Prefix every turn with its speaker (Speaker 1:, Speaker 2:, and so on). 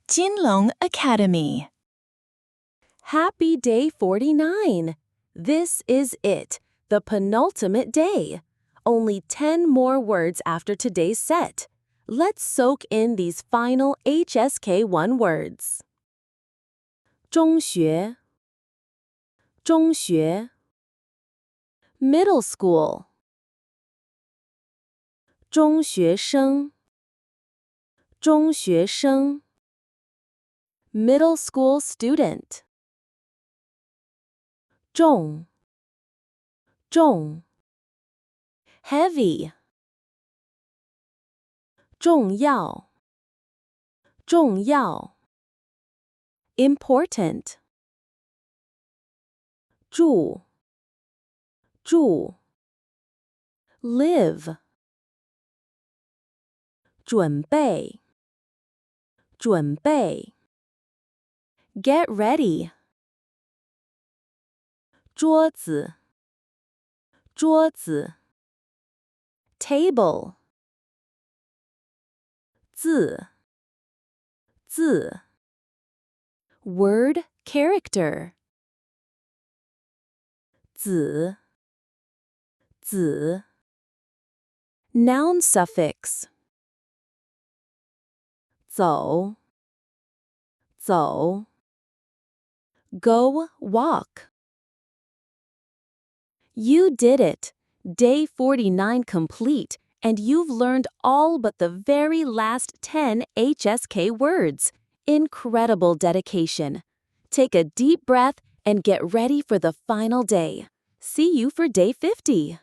Speaker 1: Jinlong Academy.
Speaker 2: Happy day 49. This is it, the penultimate day. Only 10 more words after today's set. Let's soak in these final HSK 1 words. 中学 中学 Middle school 中学生 中学生 Middle school student 重 重 Heavy 重要 重要 Important 住 住 Live 准备 准备 Get ready 桌子 桌子 Table 字 字 Word character 子 子 Noun suffix 走 走 Go walk. You did it! Day 49 complete, and you've learned all but the very last 10 HSK words. Incredible dedication. Take a deep breath and get ready for the final day. See you for day 50.